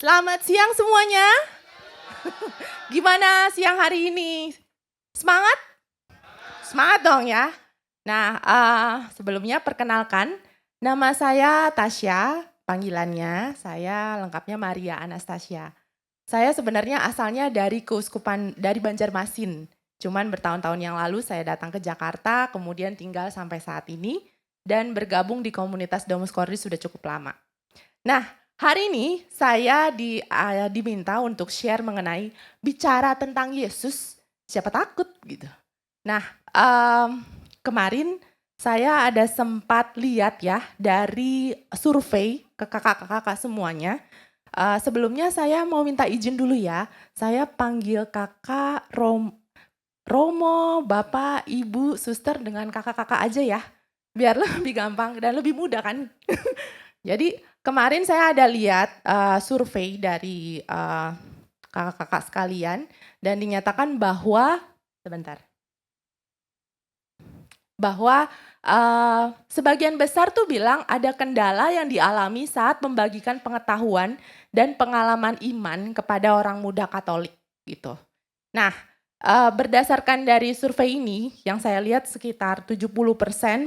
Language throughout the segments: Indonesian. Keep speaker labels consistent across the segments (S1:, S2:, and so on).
S1: Selamat siang semuanya. Gimana siang hari ini? Semangat? Semangat dong ya. Nah, sebelumnya perkenalkan, nama saya Tasya, panggilannya saya lengkapnya Maria Anastasia. Saya sebenarnya asalnya dari Keuskupan dari Banjarmasin. Cuman bertahun-tahun yang lalu saya datang ke Jakarta, kemudian tinggal sampai saat ini dan bergabung di komunitas Domus Cordis sudah cukup lama. Nah, hari ini saya diminta untuk share mengenai bicara tentang Yesus, siapa takut gitu. Nah, kemarin saya ada sempat lihat ya dari survei ke kakak-kakak semuanya. Sebelumnya saya mau minta izin dulu ya, saya panggil kakak Romo, bapak, ibu, suster dengan kakak-kakak aja ya. Biar lebih gampang dan lebih mudah kan. Jadi kemarin saya ada lihat survei dari kakak-kakak sekalian dan dinyatakan bahwa sebagian besar tuh bilang ada kendala yang dialami saat membagikan pengetahuan dan pengalaman iman kepada orang muda Katolik gitu. Nah, berdasarkan dari survei ini yang saya lihat sekitar 70%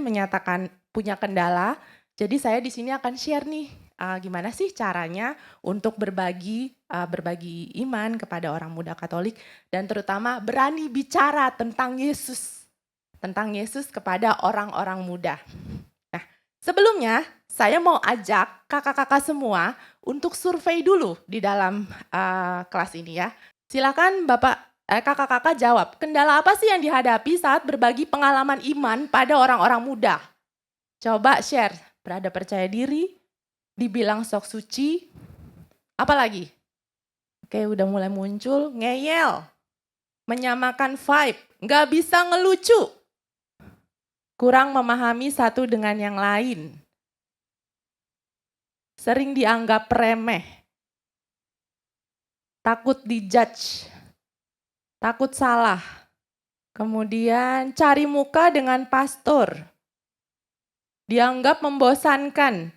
S1: menyatakan punya kendala. Jadi saya di sini akan share nih gimana sih caranya untuk berbagi iman kepada orang muda Katolik dan terutama berani bicara tentang Yesus kepada orang-orang muda. Nah, sebelumnya saya mau ajak kakak-kakak semua untuk survei dulu di dalam kelas ini ya. Silakan kakak-kakak jawab, kendala apa sih yang dihadapi saat berbagi pengalaman iman pada orang-orang muda? Coba share, berada percaya diri, dibilang sok suci, apa lagi? Oke, udah mulai muncul, ngeyel, menyamakan vibe, nggak bisa ngelucu, kurang memahami satu dengan yang lain, sering dianggap remeh, takut dijudge, takut salah, kemudian cari muka dengan pastor, dianggap membosankan,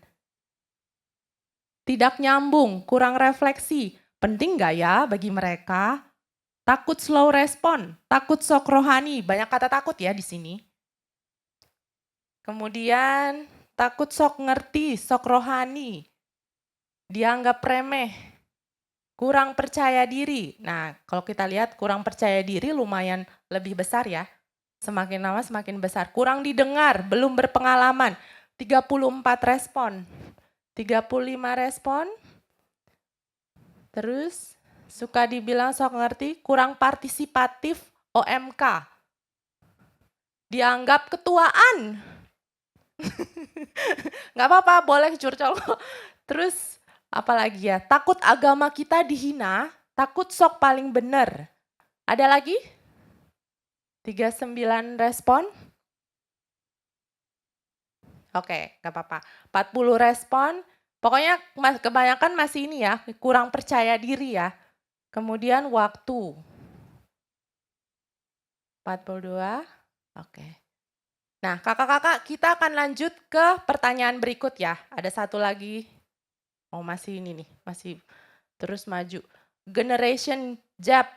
S1: tidak nyambung, kurang refleksi. Penting nggak ya bagi mereka? Takut slow respon, takut sok rohani. Banyak kata takut ya di sini. Kemudian takut sok ngerti, sok rohani. Dianggap remeh, kurang percaya diri. Nah, kalau kita lihat kurang percaya diri lumayan lebih besar ya. Semakin lama semakin besar. Kurang didengar, belum berpengalaman. 34 respon. 35 respon. Terus suka dibilang sok ngerti, kurang partisipatif, OMK. Dianggap ketuaan. Nggak apa-apa, boleh curcol. Terus apalagi ya, takut agama kita dihina, takut sok paling benar. Ada lagi? 39 respon. Oke, nggak apa-apa. 40 respon, pokoknya kebanyakan masih ini ya, kurang percaya diri ya. Kemudian waktu. 42, oke. Nah kakak-kakak kita akan lanjut ke pertanyaan berikut ya. Ada satu lagi, oh masih ini nih, masih terus maju. Generation gap,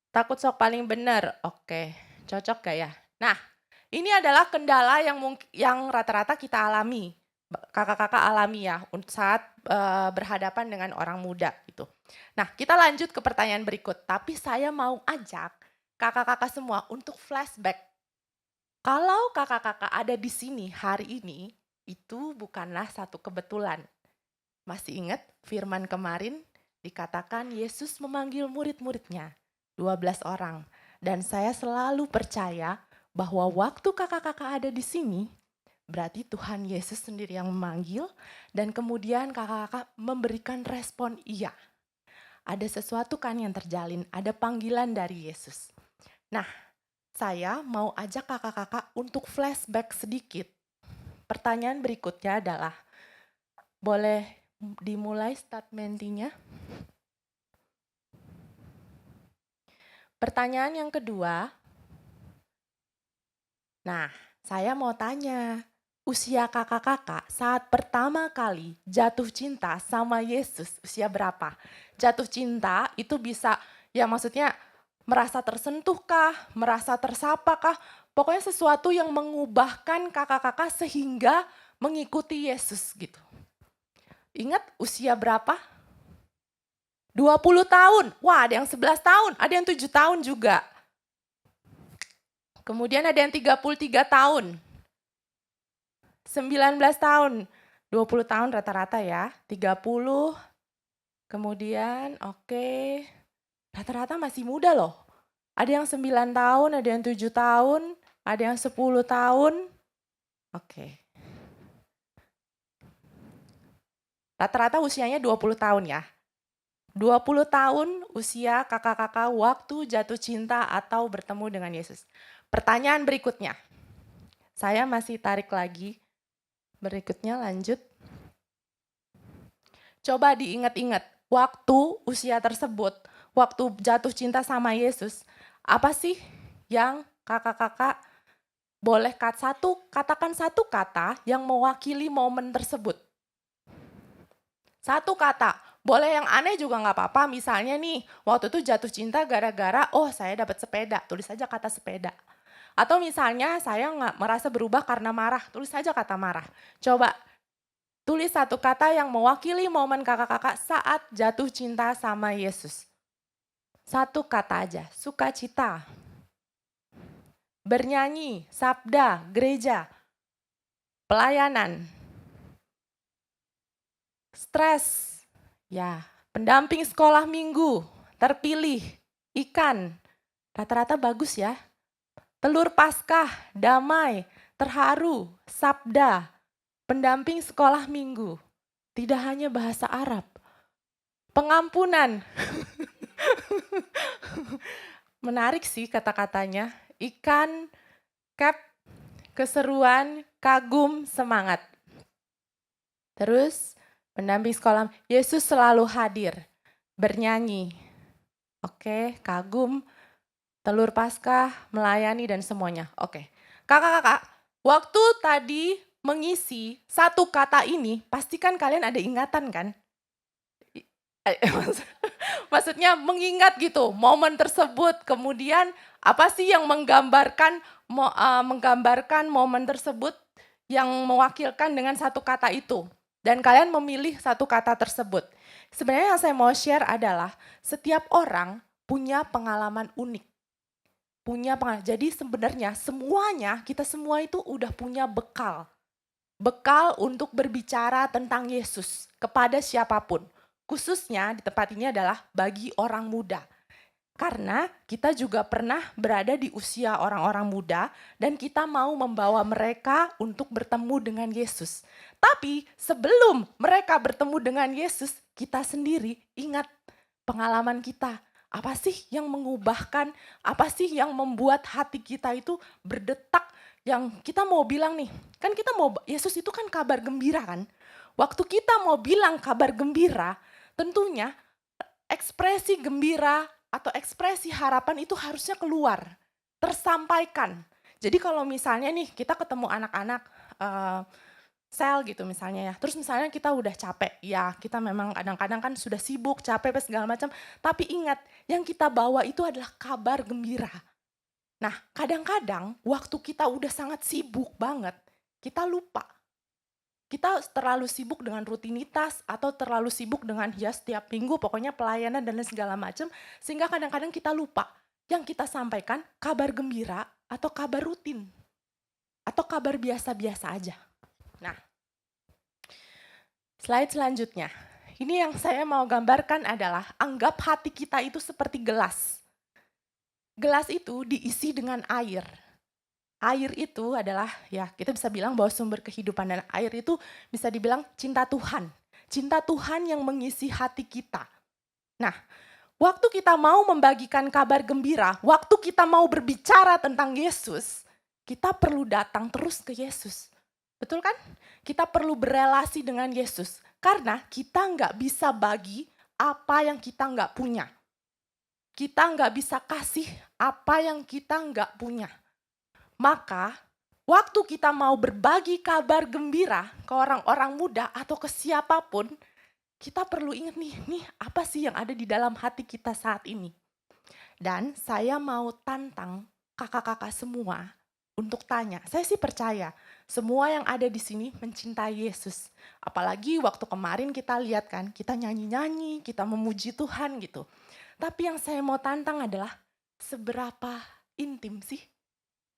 S1: takut sok paling benar. Oke, cocok gak ya? Nah, ini adalah kendala yang rata-rata kita alami, kakak-kakak alami ya, saat berhadapan dengan orang muda gitu. Nah, kita lanjut ke pertanyaan berikut. Tapi saya mau ajak kakak-kakak semua untuk flashback. Kalau kakak-kakak ada di sini hari ini, itu bukanlah satu kebetulan. Masih ingat firman kemarin dikatakan Yesus memanggil murid-muridnya, 12 orang. Dan saya selalu percaya bahwa waktu kakak-kakak ada di sini, berarti Tuhan Yesus sendiri yang memanggil dan kemudian kakak-kakak memberikan respon iya. Ada sesuatu kan yang terjalin, ada panggilan dari Yesus. Nah, saya mau ajak kakak-kakak untuk flashback sedikit. Pertanyaan berikutnya adalah, boleh dimulai statementnya? Pertanyaan yang kedua, nah saya mau tanya, Usia kakak-kakak saat pertama kali jatuh cinta sama Yesus, usia berapa? Jatuh cinta itu bisa, ya maksudnya merasa tersentuh kah, merasa tersapa kah, pokoknya sesuatu yang mengubahkan kakak-kakak sehingga mengikuti Yesus gitu. Ingat usia berapa? 20 tahun, wah ada yang 11 tahun, ada yang 7 tahun juga. Kemudian ada yang 33 tahun. 19 tahun, 20 tahun rata-rata ya, 30, kemudian oke, rata-rata masih muda loh. Ada yang 9 tahun, ada yang 7 tahun, ada yang 10 tahun, oke. Rata-rata usianya 20 tahun ya. 20 tahun usia kakak-kakak waktu jatuh cinta atau bertemu dengan Yesus. Pertanyaan berikutnya, saya masih tarik lagi. Berikutnya lanjut. Coba diingat-ingat, waktu usia tersebut, waktu jatuh cinta sama Yesus, apa sih yang kakak-kakak boleh katakan satu kata yang mewakili momen tersebut? Satu kata, boleh yang aneh juga nggak apa-apa, misalnya nih, waktu itu jatuh cinta gara-gara, oh saya dapat sepeda, tulis saja kata sepeda. Atau misalnya saya nggak merasa berubah karena marah, tulis saja kata marah. Coba tulis satu kata yang mewakili momen kakak-kakak saat jatuh cinta sama Yesus. Satu kata aja, sukacita. Bernyanyi, sabda, gereja. Pelayanan. Stres. Ya, pendamping sekolah minggu, terpilih, ikan. Rata-rata bagus ya. Telur Paskah, damai, terharu, sabda, pendamping sekolah minggu. Tidak hanya bahasa Arab. Pengampunan. Menarik sih kata-katanya. Ikan, cap, keseruan, kagum, semangat. Terus pendamping sekolah, Yesus selalu hadir, bernyanyi. Oke, kagum, telur Paskah, melayani dan semuanya. Oke. Kakak-kakak, waktu tadi mengisi satu kata ini, pastikan kalian ada ingatan kan? Maksudnya mengingat gitu momen tersebut, kemudian apa sih yang menggambarkan momen tersebut yang mewakilkan dengan satu kata itu, dan kalian memilih satu kata tersebut. Sebenarnya yang saya mau share adalah setiap orang punya pengalaman unik, jadi sebenarnya semuanya, kita semua itu udah punya bekal untuk berbicara tentang Yesus kepada siapapun. Khususnya di tempat ini adalah bagi orang muda. Karena kita juga pernah berada di usia orang-orang muda dan kita mau membawa mereka untuk bertemu dengan Yesus. Tapi sebelum mereka bertemu dengan Yesus, kita sendiri ingat pengalaman kita. Apa sih yang mengubahkan, apa sih yang membuat hati kita itu berdetak, yang kita mau bilang nih, kan kita mau, Yesus itu kan kabar gembira kan. Waktu kita mau bilang kabar gembira, tentunya ekspresi gembira atau ekspresi harapan itu harusnya keluar, tersampaikan. Jadi kalau misalnya nih kita ketemu anak-anak sel gitu misalnya ya, terus misalnya kita udah capek, ya kita memang kadang-kadang kan sudah sibuk, capek segala macam, tapi ingat yang kita bawa itu adalah kabar gembira. Nah kadang-kadang waktu kita udah sangat sibuk banget, kita lupa. Kita terlalu sibuk dengan rutinitas atau terlalu sibuk dengan ya setiap minggu pokoknya pelayanan dan segala macam, sehingga kadang-kadang kita lupa yang kita sampaikan kabar gembira atau kabar rutin atau kabar biasa-biasa aja. Nah, slide selanjutnya. Ini yang saya mau gambarkan adalah anggap hati kita itu seperti gelas. Gelas itu diisi dengan air. Air itu adalah, ya kita bisa bilang bahwa sumber kehidupan, dan air itu bisa dibilang cinta Tuhan. Cinta Tuhan yang mengisi hati kita. Nah, waktu kita mau membagikan kabar gembira, waktu kita mau berbicara tentang Yesus, kita perlu datang terus ke Yesus. Betul kan? Kita perlu berelasi dengan Yesus. Karena kita nggak bisa bagi apa yang kita nggak punya. Kita nggak bisa kasih apa yang kita nggak punya. Maka waktu kita mau berbagi kabar gembira ke orang-orang muda atau ke siapapun, kita perlu ingat nih apa sih yang ada di dalam hati kita saat ini. Dan saya mau tantang kakak-kakak semua untuk tanya. Saya sih percaya semua yang ada di sini mencintai Yesus. Apalagi waktu kemarin kita lihat kan, kita nyanyi-nyanyi, kita memuji Tuhan gitu. Tapi yang saya mau tantang adalah seberapa intim sih?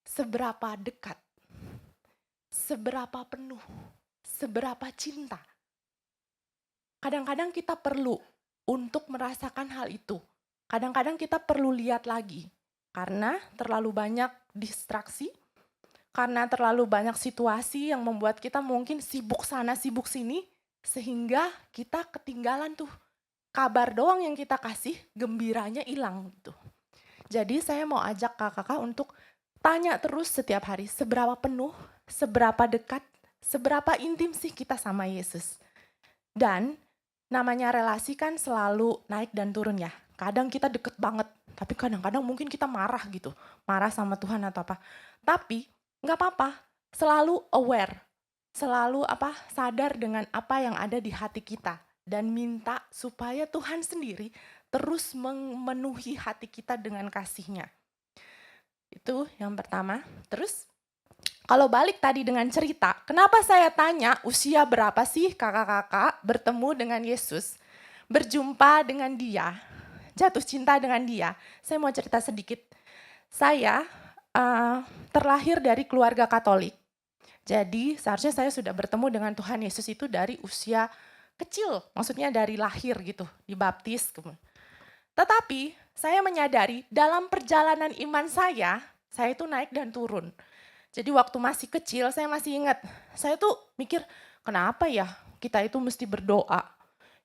S1: Seberapa dekat? Seberapa penuh? Seberapa cinta? Kadang-kadang kita perlu untuk merasakan hal itu. Kadang-kadang kita perlu lihat lagi. Karena terlalu banyak distraksi, karena terlalu banyak situasi yang membuat kita mungkin sibuk sana, sibuk sini, sehingga kita ketinggalan tuh. Kabar doang yang kita kasih, gembiranya hilang gitu. Jadi saya mau ajak kakak-kakak untuk tanya terus setiap hari, seberapa penuh, seberapa dekat, seberapa intim sih kita sama Yesus. Dan namanya relasi kan selalu naik dan turun ya. Kadang kita deket banget, tapi kadang-kadang mungkin kita marah gitu. Marah sama Tuhan atau apa. Tapi nggak apa-apa, selalu aware. Selalu sadar dengan apa yang ada di hati kita. Dan minta supaya Tuhan sendiri terus memenuhi hati kita dengan kasih-Nya. Itu yang pertama. Terus kalau balik tadi dengan cerita, kenapa saya tanya usia berapa sih kakak-kakak bertemu dengan Yesus, berjumpa dengan Dia, jatuh cinta dengan Dia. Saya mau cerita sedikit. Saya terlahir dari keluarga Katolik. Jadi seharusnya saya sudah bertemu dengan Tuhan Yesus itu dari usia kecil, maksudnya dari lahir gitu, dibaptis. Tetapi saya menyadari dalam perjalanan iman saya itu naik dan turun. Jadi waktu masih kecil saya masih ingat, saya tuh mikir kenapa ya kita itu mesti berdoa.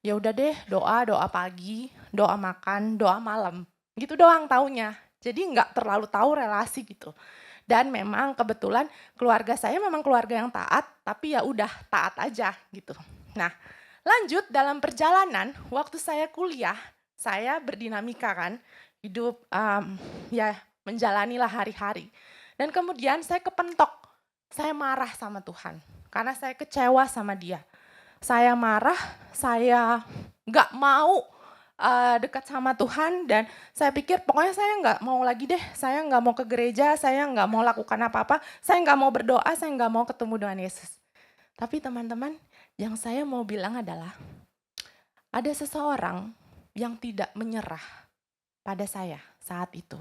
S1: Ya udah deh, doa pagi, doa makan, doa malam. Gitu doang taunya. Jadi nggak terlalu tahu relasi gitu. Dan memang kebetulan keluarga saya memang keluarga yang taat, tapi ya udah taat aja gitu. Nah, lanjut dalam perjalanan waktu saya kuliah, saya berdinamika kan, hidup ya menjalanilah hari-hari. Dan kemudian saya kepentok, saya marah sama Tuhan. Karena saya kecewa sama Dia. Saya marah, saya nggak mau dekat sama Tuhan dan saya pikir pokoknya saya nggak mau lagi deh, saya nggak mau ke gereja, saya nggak mau lakukan apa-apa, saya nggak mau berdoa, saya nggak mau ketemu dengan Yesus. Tapi teman-teman, yang saya mau bilang adalah ada seseorang yang tidak menyerah pada saya saat itu.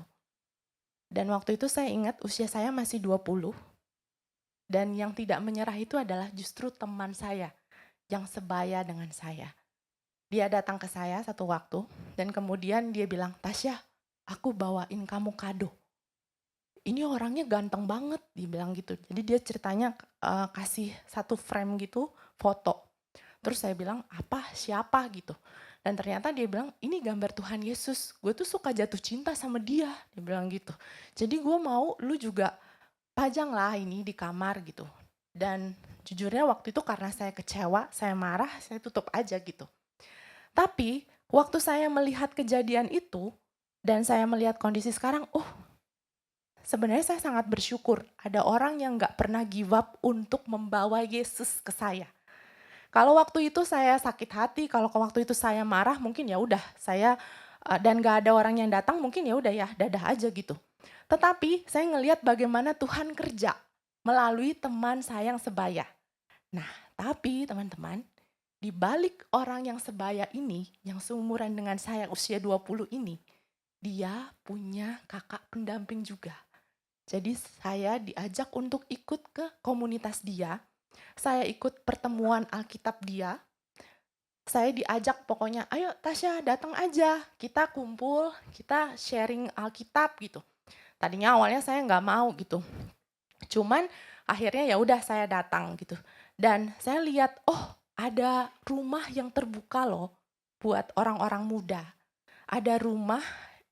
S1: Dan waktu itu saya ingat usia saya masih 20. Dan yang tidak menyerah itu adalah justru teman saya yang sebaya dengan saya. Dia datang ke saya satu waktu dan kemudian dia bilang, "Tasya, aku bawain kamu kado. Ini orangnya ganteng banget," dia bilang gitu. Jadi dia ceritanya kasih satu frame gitu, foto. Terus saya bilang, "Apa? Siapa?" gitu. Dan ternyata dia bilang, "Ini gambar Tuhan Yesus. Gue tuh suka jatuh cinta sama dia," dia bilang gitu. "Jadi gue mau lu juga pajanglah ini di kamar," gitu. Dan jujurnya waktu itu karena saya kecewa, saya marah, saya tutup aja gitu. Tapi waktu saya melihat kejadian itu dan saya melihat kondisi sekarang, sebenarnya saya sangat bersyukur ada orang yang gak pernah give up untuk membawa Yesus ke saya. Kalau waktu itu saya sakit hati, kalau waktu itu saya marah, mungkin ya udah saya dan gak ada orang yang datang, mungkin ya udah ya dadah aja gitu. Tetapi saya ngelihat bagaimana Tuhan kerja melalui teman saya yang sebaya. Nah, tapi teman-teman, di balik orang yang sebaya ini, yang seumuran dengan saya usia 20 ini, dia punya kakak pendamping juga. Jadi saya diajak untuk ikut ke komunitas dia, saya ikut pertemuan Alkitab dia, saya diajak pokoknya, "Ayo Tasya datang aja, kita kumpul, kita sharing Alkitab," gitu. Tadinya awalnya saya nggak mau gitu, cuman akhirnya ya udah saya datang gitu. Dan saya lihat, ada rumah yang terbuka loh buat orang-orang muda. Ada rumah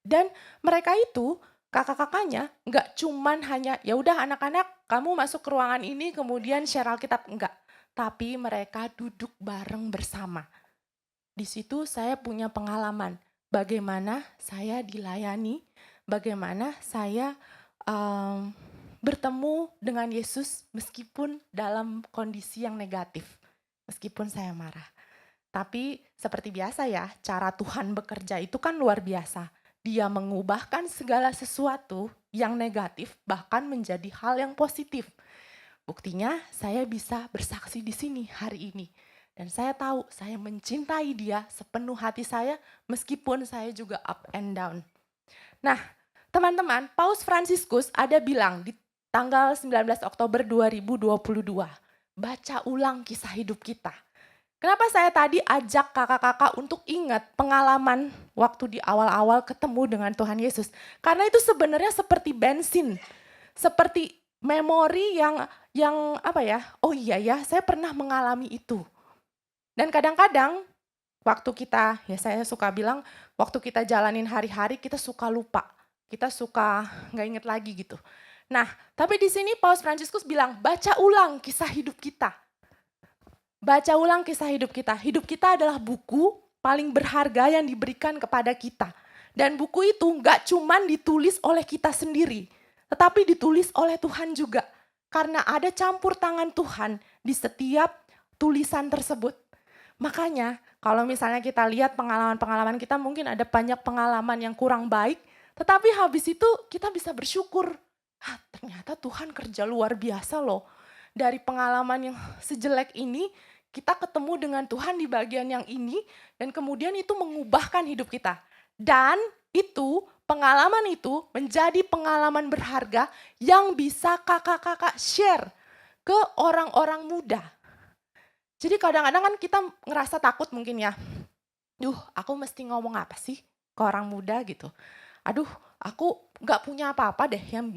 S1: dan mereka itu kakak-kakaknya nggak cuman hanya ya udah anak-anak kamu masuk ke ruangan ini kemudian share Alkitab, enggak. Tapi mereka duduk bareng bersama. Di situ saya punya pengalaman bagaimana saya dilayani, bagaimana saya bertemu dengan Yesus meskipun dalam kondisi yang negatif, meskipun saya marah. Tapi seperti biasa ya, cara Tuhan bekerja itu kan luar biasa. Dia mengubahkan segala sesuatu yang negatif bahkan menjadi hal yang positif. Buktinya saya bisa bersaksi di sini hari ini. Dan saya tahu saya mencintai dia sepenuh hati saya meskipun saya juga up and down. Nah, teman-teman, Paus Fransiskus ada bilang di tanggal 19 Oktober 2022, baca ulang kisah hidup kita. Kenapa saya tadi ajak kakak-kakak untuk ingat pengalaman waktu di awal-awal ketemu dengan Tuhan Yesus? Karena itu sebenarnya seperti bensin, seperti memori yang apa ya? Oh iya ya, saya pernah mengalami itu. Dan kadang-kadang waktu kita, ya saya suka bilang, waktu kita jalanin hari-hari kita suka lupa, kita suka nggak inget lagi gitu. Nah, tapi di sini Paus Fransiskus bilang, baca ulang kisah hidup kita. Baca ulang kisah hidup kita. Hidup kita adalah buku paling berharga yang diberikan kepada kita. Dan buku itu nggak cuman ditulis oleh kita sendiri, tetapi ditulis oleh Tuhan juga. Karena ada campur tangan Tuhan di setiap tulisan tersebut. Makanya kalau misalnya kita lihat pengalaman-pengalaman kita, mungkin ada banyak pengalaman yang kurang baik, tetapi habis itu kita bisa bersyukur. Ternyata Tuhan kerja luar biasa loh. Dari pengalaman yang sejelek ini, kita ketemu dengan Tuhan di bagian yang ini, dan kemudian itu mengubahkan hidup kita. Dan itu, pengalaman itu menjadi pengalaman berharga yang bisa kakak-kakak share ke orang-orang muda. Jadi kadang-kadang kan kita ngerasa takut mungkin ya. Aku mesti ngomong apa sih ke orang muda gitu. Aku nggak punya apa-apa deh yang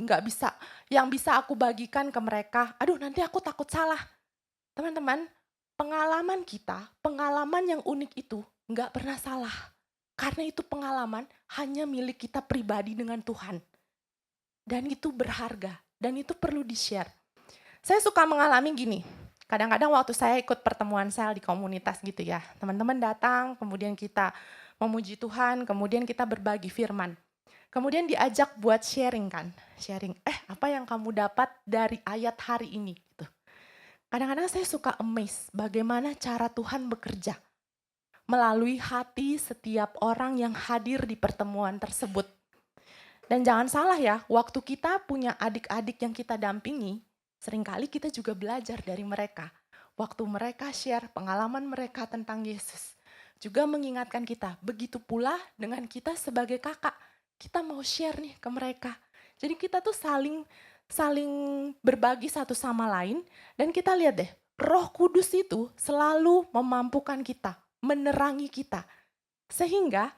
S1: bisa aku bagikan ke mereka. Nanti aku takut salah. Teman-teman, pengalaman kita, pengalaman yang unik itu nggak pernah salah. Karena itu pengalaman hanya milik kita pribadi dengan Tuhan. Dan itu berharga, dan itu perlu di-share. Saya suka mengalami gini. Kadang-kadang waktu saya ikut pertemuan sel di komunitas gitu ya, teman-teman datang, kemudian kita memuji Tuhan, kemudian kita berbagi firman. Kemudian diajak buat sharing kan, apa yang kamu dapat dari ayat hari ini gitu. Kadang-kadang saya suka amazed bagaimana cara Tuhan bekerja melalui hati setiap orang yang hadir di pertemuan tersebut. Dan jangan salah ya, waktu kita punya adik-adik yang kita dampingi, seringkali kita juga belajar dari mereka. Waktu mereka share pengalaman mereka tentang Yesus. Juga mengingatkan kita, begitu pula dengan kita sebagai kakak. Kita mau share nih ke mereka. Jadi kita tuh saling berbagi satu sama lain. Dan kita lihat deh, Roh Kudus itu selalu memampukan kita, menerangi kita. Sehingga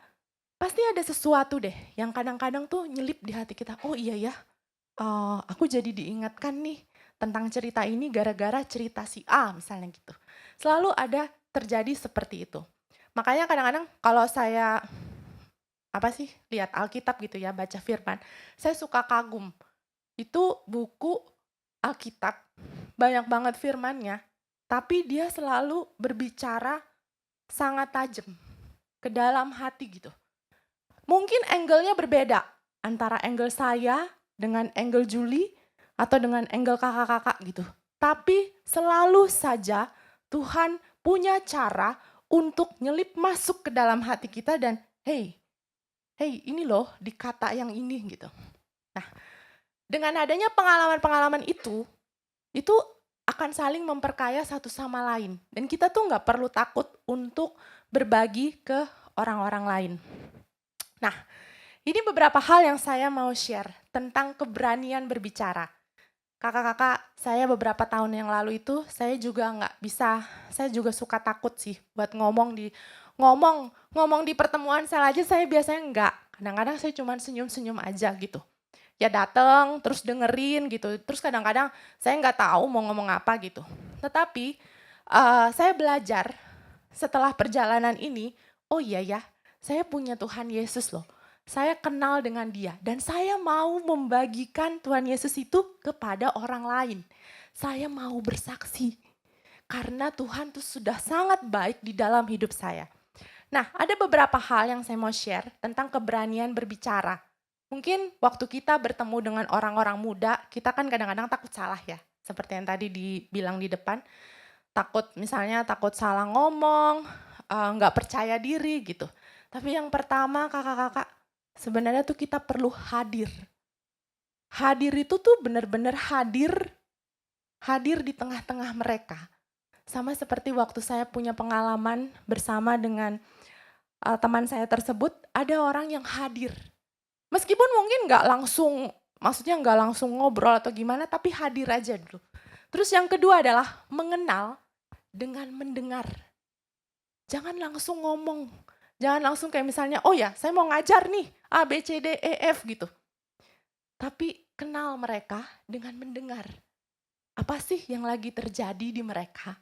S1: pasti ada sesuatu deh yang kadang-kadang tuh nyelip di hati kita. Oh iya ya, aku jadi diingatkan nih tentang cerita ini gara-gara cerita si A misalnya gitu. Selalu ada terjadi seperti itu. Makanya kadang-kadang kalau saya lihat Alkitab gitu ya, baca firman, saya suka kagum. Itu buku Alkitab, banyak banget firmannya, tapi dia selalu berbicara sangat tajam ke dalam hati gitu. Mungkin angle-nya berbeda antara angle saya dengan angle Julie atau dengan angle kakak-kakak gitu. Tapi selalu saja Tuhan punya cara untuk nyelip masuk ke dalam hati kita dan hey ini loh di kata yang ini gitu. Nah, dengan adanya pengalaman-pengalaman itu akan saling memperkaya satu sama lain. Dan kita tuh nggak perlu takut untuk berbagi ke orang-orang lain. Nah, ini beberapa hal yang saya mau share tentang keberanian berbicara. Kakak-kakak, saya beberapa tahun yang lalu itu saya juga suka takut sih buat ngomong di pertemuan sel aja saya biasanya enggak. Kadang-kadang saya cuma senyum-senyum aja gitu. Ya datang, terus dengerin gitu. Terus kadang-kadang saya nggak tahu mau ngomong apa gitu. Tetapi saya belajar setelah perjalanan ini, oh iya ya, saya punya Tuhan Yesus loh. Saya kenal dengan dia dan saya mau membagikan Tuhan Yesus itu kepada orang lain. Saya mau bersaksi karena Tuhan tuh sudah sangat baik di dalam hidup saya. Nah, ada beberapa hal yang saya mau share tentang keberanian berbicara. Mungkin waktu kita bertemu dengan orang-orang muda, kita kan kadang-kadang takut salah ya. Seperti yang tadi dibilang di depan, takut salah ngomong, nggak percaya diri gitu. Tapi yang pertama kakak-kakak, sebenarnya tuh kita perlu hadir. Hadir itu tuh benar-benar hadir di tengah-tengah mereka. Sama seperti waktu saya punya pengalaman bersama dengan teman saya tersebut, ada orang yang hadir. Meskipun mungkin maksudnya nggak langsung ngobrol atau gimana, tapi hadir aja dulu. Terus yang kedua adalah mengenal dengan mendengar. Jangan langsung ngomong, jangan langsung kayak misalnya, oh ya saya mau ngajar nih, A, B, C, D, E, F gitu. Tapi kenal mereka dengan mendengar. Apa sih yang lagi terjadi di mereka?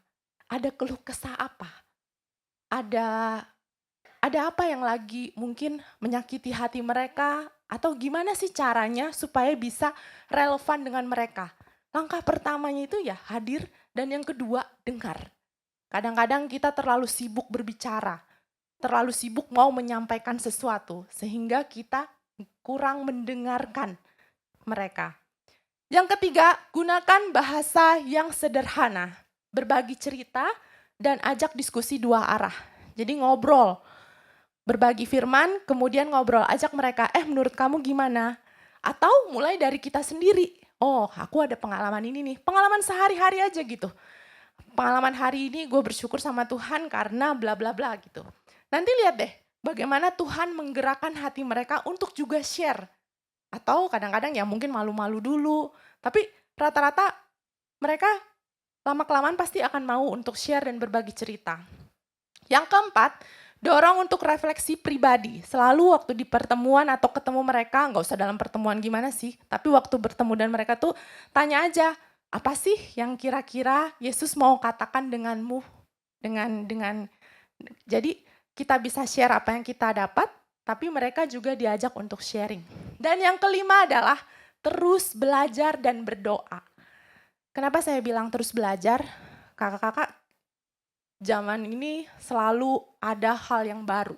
S1: Ada keluh kesah apa? Ada apa yang lagi mungkin menyakiti hati mereka? Atau gimana sih caranya supaya bisa relevan dengan mereka? Langkah pertamanya itu ya hadir, dan yang kedua dengar. Kadang-kadang kita terlalu sibuk berbicara, terlalu sibuk mau menyampaikan sesuatu, sehingga kita kurang mendengarkan mereka. Yang ketiga, gunakan bahasa yang sederhana. Berbagi cerita dan ajak diskusi dua arah. Jadi ngobrol, berbagi firman, kemudian ngobrol, ajak mereka, menurut kamu gimana? Atau mulai dari kita sendiri, oh aku ada pengalaman ini nih, pengalaman sehari-hari aja gitu. Pengalaman hari ini gue bersyukur sama Tuhan karena bla bla bla gitu. Nanti lihat deh bagaimana Tuhan menggerakkan hati mereka untuk juga share. Atau kadang-kadang ya mungkin malu-malu dulu, tapi rata-rata mereka lama-kelamaan pasti akan mau untuk share dan berbagi cerita. Yang keempat, dorong untuk refleksi pribadi. Selalu waktu di pertemuan atau ketemu mereka, nggak usah dalam pertemuan gimana sih, tapi waktu bertemu dan mereka tuh tanya aja, apa sih yang kira-kira Yesus mau katakan denganmu? Jadi kita bisa share apa yang kita dapat, tapi mereka juga diajak untuk sharing. Dan yang kelima adalah terus belajar dan berdoa. Kenapa saya bilang terus belajar? Kakak-kakak, zaman ini selalu ada hal yang baru.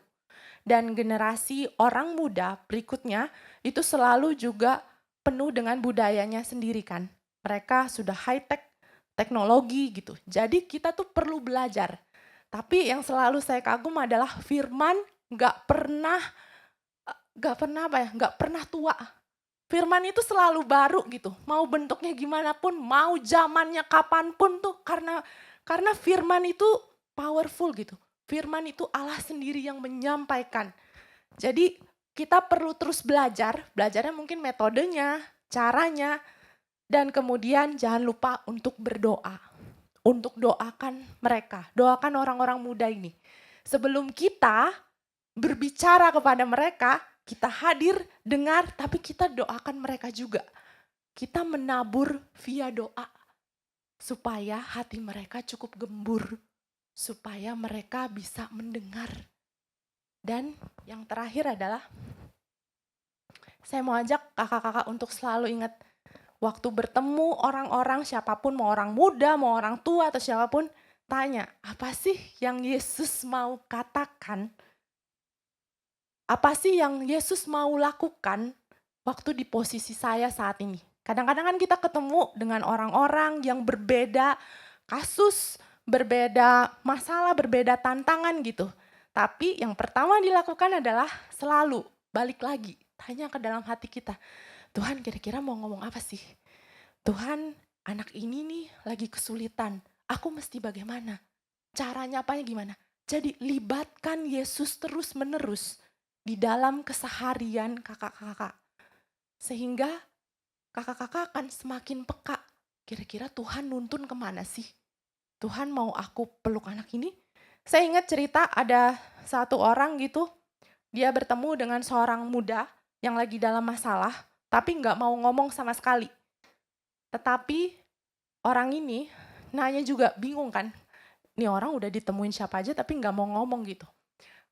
S1: Dan generasi orang muda berikutnya itu selalu juga penuh dengan budayanya sendiri kan. Mereka sudah high-tech, teknologi gitu. Jadi kita tuh perlu belajar. Tapi yang selalu saya kagum adalah firman nggak pernah tua. Firman itu selalu baru gitu. Mau bentuknya gimana pun, mau zamannya kapanpun tuh karena firman itu powerful gitu. Firman itu Allah sendiri yang menyampaikan. Jadi kita perlu terus belajarnya mungkin metodenya, caranya, dan kemudian jangan lupa untuk berdoa. Untuk doakan mereka, doakan orang-orang muda ini. Sebelum kita berbicara kepada mereka, kita hadir, dengar, tapi kita doakan mereka juga. Kita menabur via doa, supaya hati mereka cukup gembur, supaya mereka bisa mendengar. Dan yang terakhir adalah, saya mau ajak kakak-kakak untuk selalu ingat, waktu bertemu orang-orang siapapun, mau orang muda, mau orang tua atau siapapun, tanya, apa sih yang Yesus mau katakan? Apa sih yang Yesus mau lakukan waktu di posisi saya saat ini? Kadang-kadang kan kita ketemu dengan orang-orang yang berbeda kasus, berbeda masalah, berbeda tantangan gitu. Tapi yang pertama dilakukan adalah selalu balik lagi, tanya ke dalam hati kita. Tuhan kira-kira mau ngomong apa sih? Tuhan, anak ini nih lagi kesulitan. Aku mesti bagaimana? Caranya apanya gimana? Jadi libatkan Yesus terus-menerus di dalam keseharian kakak-kakak. Sehingga kakak-kakak akan semakin peka. Kira-kira Tuhan nuntun kemana sih? Tuhan mau aku peluk anak ini? Saya ingat cerita ada satu orang gitu, dia bertemu dengan seorang muda yang lagi dalam masalah, tapi nggak mau ngomong sama sekali. Tetapi orang ini nanya juga, bingung kan, nih orang udah ditemuin siapa aja tapi nggak mau ngomong gitu.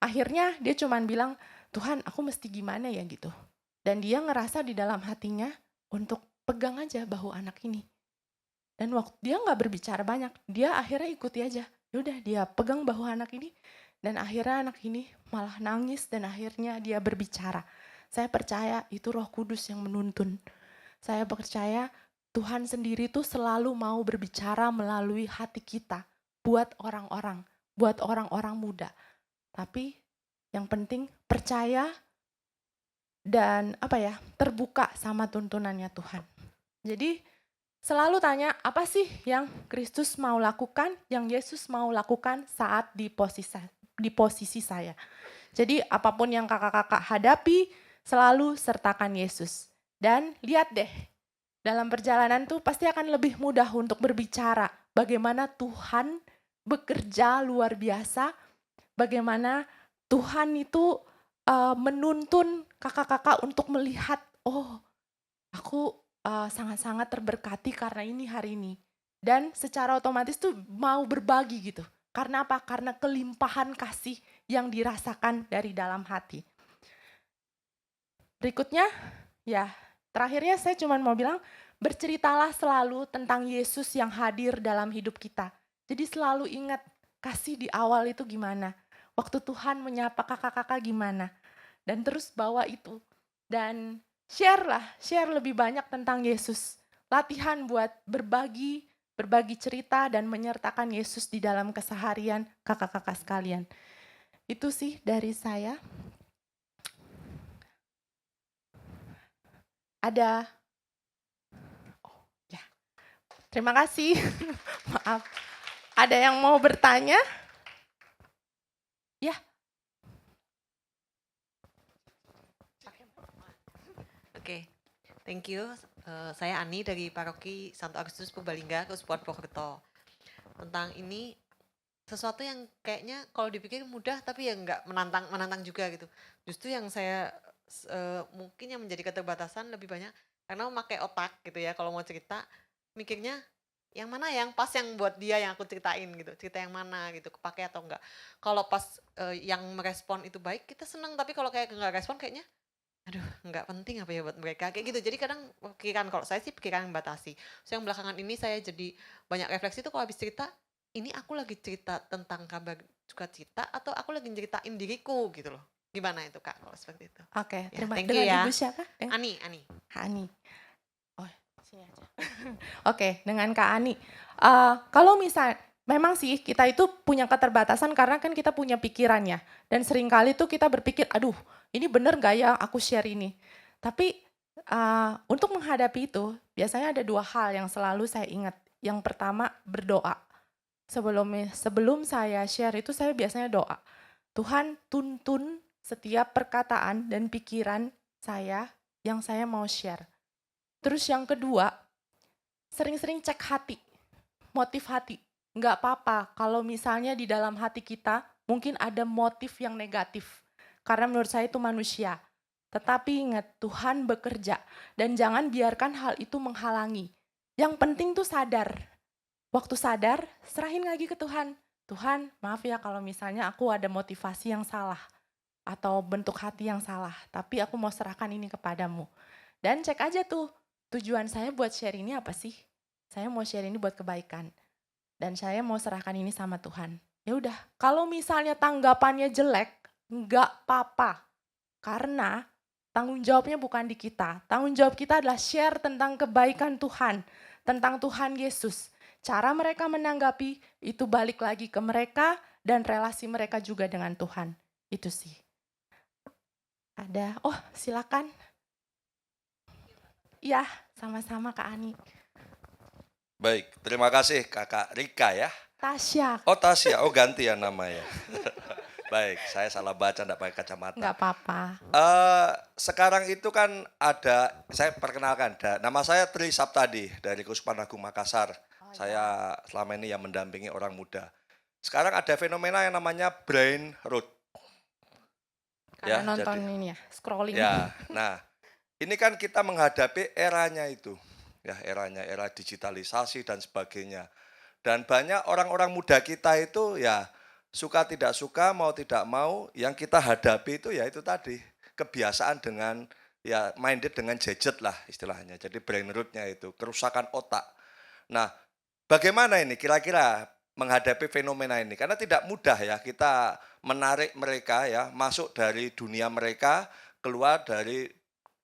S1: Akhirnya dia cuman bilang, Tuhan aku mesti gimana ya gitu. Dan dia ngerasa di dalam hatinya untuk pegang aja bahu anak ini. Dan waktu dia nggak berbicara banyak, dia akhirnya ikuti aja. Yaudah dia pegang bahu anak ini, dan akhirnya anak ini malah nangis dan akhirnya dia berbicara. Saya percaya itu Roh Kudus yang menuntun. Saya percaya Tuhan sendiri tuh selalu mau berbicara melalui hati kita buat orang-orang muda. Tapi yang penting percaya dan terbuka sama tuntunannya Tuhan. Jadi selalu tanya, apa sih yang Kristus mau lakukan, yang Yesus mau lakukan saat di posisi saya. Jadi apapun yang kakak-kakak hadapi, selalu sertakan Yesus. Dan lihat deh, dalam perjalanan tuh pasti akan lebih mudah untuk berbicara bagaimana Tuhan bekerja luar biasa, bagaimana Tuhan itu menuntun kakak-kakak untuk melihat, oh aku sangat-sangat terberkati karena ini hari ini. Dan secara otomatis tuh mau berbagi gitu. Karena apa? Karena kelimpahan kasih yang dirasakan dari dalam hati. Berikutnya, ya terakhirnya saya cuma mau bilang, berceritalah selalu tentang Yesus yang hadir dalam hidup kita. Jadi selalu ingat kasih di awal itu gimana. Waktu Tuhan menyapa kakak-kakak gimana. Dan terus bawa itu. Dan share lebih banyak tentang Yesus. Latihan buat berbagi cerita dan menyertakan Yesus di dalam keseharian kakak-kakak sekalian. Itu sih dari saya. Ada, ya. Terima kasih. Maaf. Ada yang mau bertanya? Ya.
S2: Oke, thank you. Saya Ani dari Paroki Santo Agustus Purbalingga, Keuskupan Purwokerto. Tentang ini sesuatu yang kayaknya kalau dipikir mudah tapi ya nggak menantang juga gitu. Justru yang saya mungkin yang menjadi keterbatasan lebih banyak karena memakai otak gitu ya. Kalau mau cerita mikirnya yang mana yang pas yang buat dia yang aku ceritain gitu. Cerita yang mana gitu, kepake atau enggak. Kalau pas yang merespon itu baik kita senang, tapi kalau kayak nggak respon kayaknya aduh nggak penting apa ya buat mereka kayak gitu. Jadi kadang pikiran kalau saya sih pikiran yang batasi. So yang belakangan ini saya jadi banyak refleksi tuh kalau habis cerita, ini aku lagi cerita tentang kabar sukacita atau aku lagi ceritain diriku gitu loh. Gimana itu Kak kalau seperti itu?
S1: Oke,
S2: Ya,
S1: terima
S2: thank
S1: kasih.
S2: you
S1: Dengan
S2: ya.
S1: Ibu siapa?
S2: Ani.
S1: Ani. Oh, sini aja. Oke, dengan Kak Ani. Kalau misal, memang sih kita itu punya keterbatasan karena kan kita punya pikirannya. Dan seringkali tuh kita berpikir, aduh ini bener gak ya aku share ini. Tapi untuk menghadapi itu, biasanya ada dua hal yang selalu saya ingat. Yang pertama, berdoa. Sebelum saya share itu saya biasanya doa. Tuhan tuntun setiap perkataan dan pikiran saya yang saya mau share. Terus yang kedua, sering-sering cek hati, motif hati. Nggak apa-apa kalau misalnya di dalam hati kita mungkin ada motif yang negatif. Karena menurut saya itu manusia. Tetapi ingat, Tuhan bekerja. Dan jangan biarkan hal itu menghalangi. Yang penting tuh sadar. Waktu sadar, serahin lagi ke Tuhan. Tuhan, maaf ya kalau misalnya aku ada motivasi yang salah. Atau bentuk hati yang salah. Tapi aku mau serahkan ini kepadamu. Dan cek aja tuh, tujuan saya buat share ini apa sih? Saya mau share ini buat kebaikan. Dan saya mau serahkan ini sama Tuhan. Ya udah, kalau misalnya tanggapannya jelek, nggak apa-apa. Karena tanggung jawabnya bukan di kita. Tanggung jawab kita adalah share tentang kebaikan Tuhan, tentang Tuhan Yesus. Cara mereka menanggapi itu balik lagi ke mereka dan relasi mereka juga dengan Tuhan. Itu sih. Ada, oh silakan. Iya, sama-sama Kak Ani.
S3: Baik, terima kasih Kakak Rika ya.
S1: Tasya.
S3: Oh Tasya, oh ganti ya namanya. Baik, saya salah baca, enggak pakai kacamata.
S1: Enggak apa-apa.
S3: Sekarang itu kan ada, saya perkenalkan, nama saya Tri Saptadi dari Keuskupan Agung Makassar. Saya selama ini yang mendampingi orang muda. Sekarang ada fenomena yang namanya brain rot.
S1: Karena nonton ini ya, scrolling.
S3: Ya, nah ini kan kita menghadapi eranya itu. Ya, era digitalisasi dan sebagainya. Dan banyak orang-orang muda kita itu ya suka tidak suka, mau tidak mau, yang kita hadapi itu ya itu tadi, kebiasaan dengan ya minded dengan gadget lah istilahnya. Jadi brain rotnya itu, kerusakan otak. Nah, bagaimana ini kira-kira menghadapi fenomena ini? Karena tidak mudah ya kita menarik mereka ya masuk dari dunia mereka keluar dari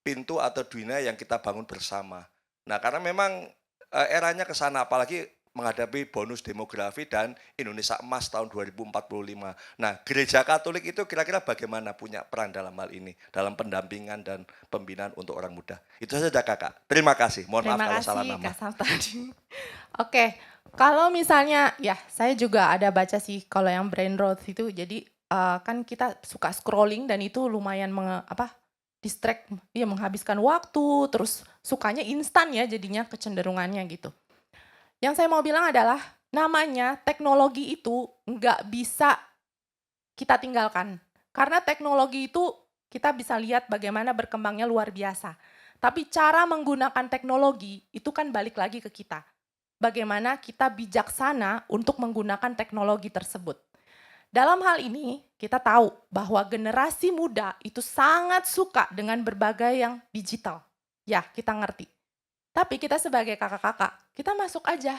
S3: pintu atau dunia yang kita bangun bersama. Nah, karena memang eranya ke sana, apalagi menghadapi bonus demografi dan Indonesia Emas tahun 2045. Nah, Gereja Katolik itu kira-kira bagaimana punya peran dalam hal ini, dalam pendampingan dan pembinaan untuk orang muda. Itu saja Kakak. Terima kasih. Mohon maaf
S1: Terima
S3: kalau salah
S1: kasih
S3: nama.
S1: Kak Sam tadi. Oke, kalau misalnya ya saya juga ada baca sih kalau yang brain rot itu jadi kan kita suka scrolling dan itu lumayan distract, ya menghabiskan waktu, terus sukanya instan ya jadinya kecenderungannya gitu. Yang saya mau bilang adalah namanya teknologi itu nggak bisa kita tinggalkan. Karena teknologi itu kita bisa lihat bagaimana berkembangnya luar biasa. Tapi cara menggunakan teknologi itu kan balik lagi ke kita. Bagaimana kita bijaksana untuk menggunakan teknologi tersebut. Dalam hal ini kita tahu bahwa generasi muda itu sangat suka dengan berbagai yang digital. Ya, kita ngerti. Tapi kita sebagai kakak-kakak, kita masuk aja.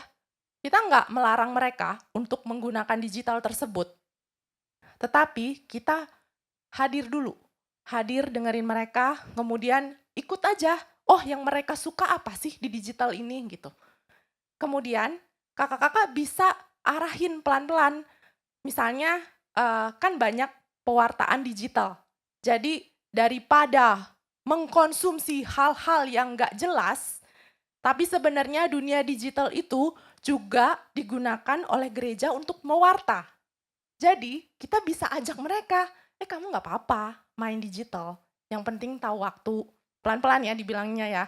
S1: Kita nggak melarang mereka untuk menggunakan digital tersebut. Tetapi kita hadir dulu. Hadir dengerin mereka, kemudian ikut aja. Oh, yang mereka suka apa sih di digital ini gitu. Kemudian kakak-kakak bisa arahin pelan-pelan. Misalnya kan banyak pewartaan digital. Jadi daripada mengkonsumsi hal-hal yang nggak jelas, tapi sebenarnya dunia digital itu juga digunakan oleh gereja untuk mewarta. Jadi kita bisa ajak mereka, kamu nggak apa-apa main digital. Yang penting tahu waktu, pelan-pelan ya dibilangnya ya.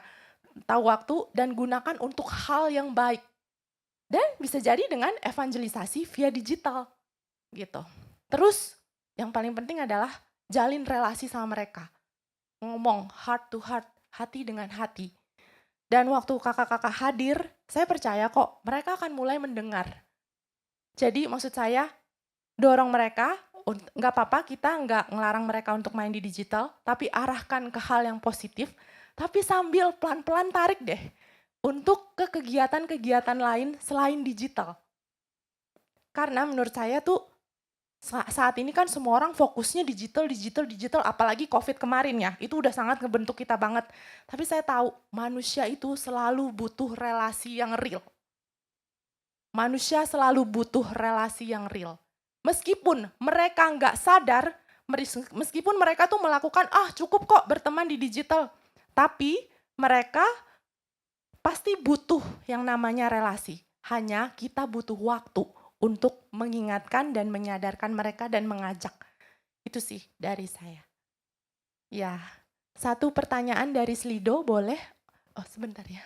S1: Tahu waktu dan gunakan untuk hal yang baik. Dan bisa jadi dengan evangelisasi via digital gitu. Terus yang paling penting adalah jalin relasi sama mereka. Ngomong heart to heart, hati dengan hati. Dan waktu kakak-kakak hadir, saya percaya kok mereka akan mulai mendengar. Jadi maksud saya dorong mereka, nggak apa-apa kita nggak ngelarang mereka untuk main di digital, tapi arahkan ke hal yang positif, tapi sambil pelan-pelan tarik deh untuk ke kegiatan-kegiatan lain selain digital. Karena menurut saya tuh saat ini kan semua orang fokusnya digital, apalagi COVID kemarin ya, itu udah sangat ngebentuk kita banget. Tapi saya tahu manusia itu selalu butuh relasi yang real. Manusia selalu butuh relasi yang real. Meskipun mereka nggak sadar, meskipun mereka tuh melakukan, cukup kok berteman di digital. Tapi mereka pasti butuh yang namanya relasi. Hanya kita butuh waktu untuk mengingatkan dan menyadarkan mereka dan mengajak. Itu sih dari saya. Ya, satu pertanyaan dari Slido boleh? Oh sebentar ya.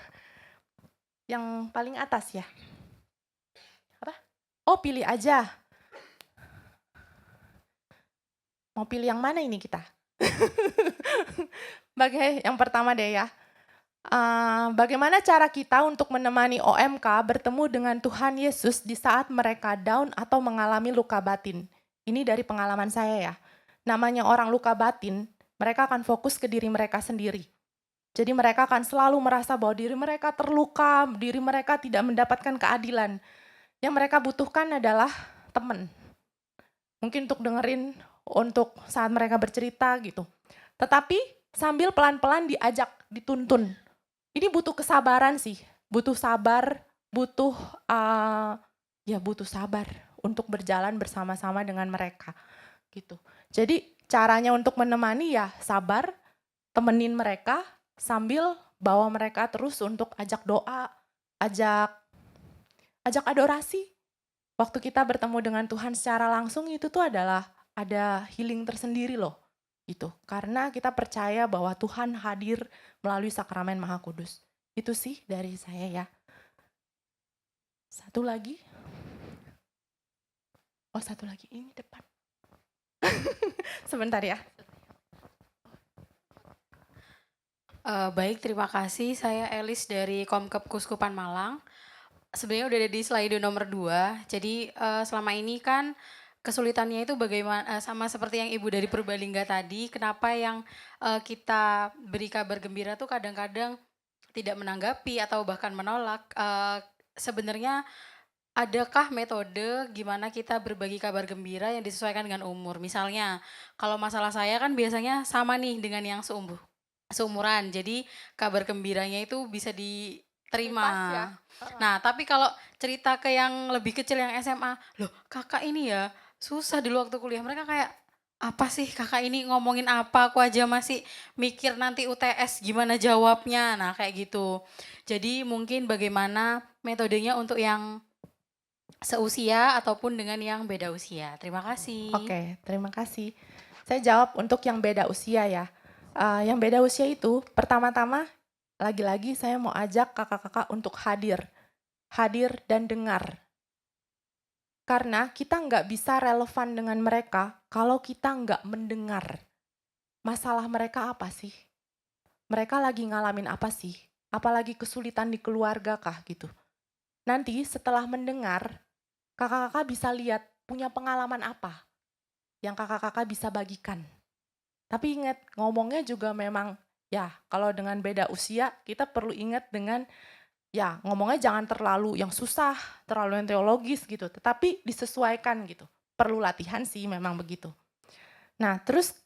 S1: Yang paling atas ya. Apa? Oh pilih aja. Mau pilih yang mana ini kita? Yang pertama deh ya. Bagaimana cara kita untuk menemani OMK bertemu dengan Tuhan Yesus di saat mereka down atau mengalami luka batin? Ini dari pengalaman saya ya. Namanya orang luka batin, mereka akan fokus ke diri mereka sendiri. Jadi mereka akan selalu merasa bahwa diri mereka terluka, diri mereka tidak mendapatkan keadilan. Yang mereka butuhkan adalah teman. Mungkin untuk dengerin, untuk saat mereka bercerita gitu. Tetapi sambil pelan-pelan diajak, dituntun. Ini butuh kesabaran sih, butuh sabar, butuh sabar untuk berjalan bersama-sama dengan mereka gitu. Jadi caranya untuk menemani ya sabar, temenin mereka sambil bawa mereka terus untuk ajak doa, ajak adorasi. Waktu kita bertemu dengan Tuhan secara langsung itu tuh adalah ada healing tersendiri loh. Gitu. Karena kita percaya bahwa Tuhan hadir melalui sakramen Maha Kudus. Itu sih dari saya ya. Satu lagi. Oh satu lagi, ini depan. Sebentar ya.
S4: Baik, terima kasih. Saya Elis dari Komkep Kuskupan Malang. Sebenarnya udah ada di slide nomor 2. Jadi selama ini kan kesulitannya itu bagaimana, sama seperti yang Ibu dari Purbalingga tadi, kenapa yang kita beri kabar gembira tuh kadang-kadang tidak menanggapi atau bahkan menolak. Sebenarnya adakah metode gimana kita berbagi kabar gembira yang disesuaikan dengan umur? Misalnya, kalau masalah saya kan biasanya sama nih dengan yang seumuran. Jadi kabar gembiranya itu bisa
S1: Lebih pas ya.
S4: diterima.
S1: Heeh.
S4: Nah, tapi kalau cerita ke yang lebih kecil yang SMA, "Loh, Kakak ini ya susah dulu waktu kuliah." Mereka kayak, "Apa sih Kakak ini ngomongin apa? Aku aja masih mikir nanti UTS gimana jawabnya." Nah, kayak gitu. Jadi mungkin bagaimana metodenya untuk yang seusia ataupun dengan yang beda usia. Terima kasih.
S1: Oke, terima kasih. Saya jawab untuk yang beda usia ya. Yang beda usia itu pertama-tama lagi-lagi saya mau ajak kakak-kakak untuk hadir. Hadir dan dengar. Karena kita nggak bisa relevan dengan mereka kalau kita nggak mendengar. Masalah mereka apa sih? Mereka lagi ngalamin apa sih? Apalagi kesulitan di keluarga kah gitu. Nanti setelah mendengar, kakak-kakak bisa lihat punya pengalaman apa yang kakak-kakak bisa bagikan. Tapi ingat, ngomongnya juga memang ya kalau dengan beda usia kita perlu ingat dengan ya ngomongnya jangan terlalu yang susah, terlalu yang teologis gitu, tetapi disesuaikan gitu. Perlu latihan sih memang begitu. Nah terus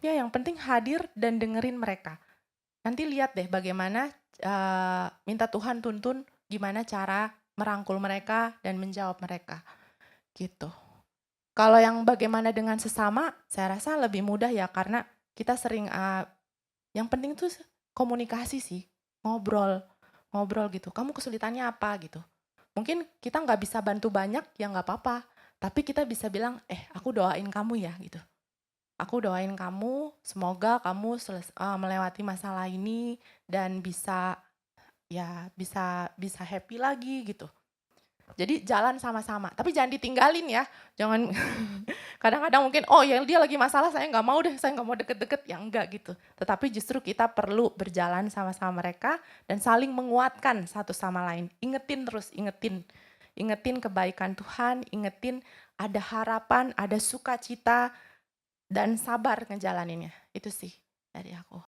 S1: ya yang penting hadir dan dengerin mereka. Nanti lihat deh bagaimana minta Tuhan tuntun gimana cara merangkul mereka dan menjawab mereka gitu. Kalau yang bagaimana dengan sesama, saya rasa lebih mudah ya karena kita sering yang penting tuh komunikasi sih, ngobrol, ngobrol gitu. Kamu kesulitannya apa gitu? Mungkin kita nggak bisa bantu banyak, ya nggak apa-apa. Tapi kita bisa bilang, aku doain kamu ya gitu. Aku doain kamu, semoga kamu melewati masalah ini dan bisa bisa happy lagi gitu. Jadi jalan sama-sama, tapi jangan ditinggalin ya. Jangan kadang-kadang mungkin ya dia lagi masalah saya nggak mau deh, saya nggak mau deket-deket, ya enggak gitu. Tetapi justru kita perlu berjalan sama-sama mereka dan saling menguatkan satu sama lain. Ingetin terus, ingetin. Ingetin kebaikan Tuhan, ingetin ada harapan, ada sukacita dan sabar ngejalaninnya. Itu sih dari aku.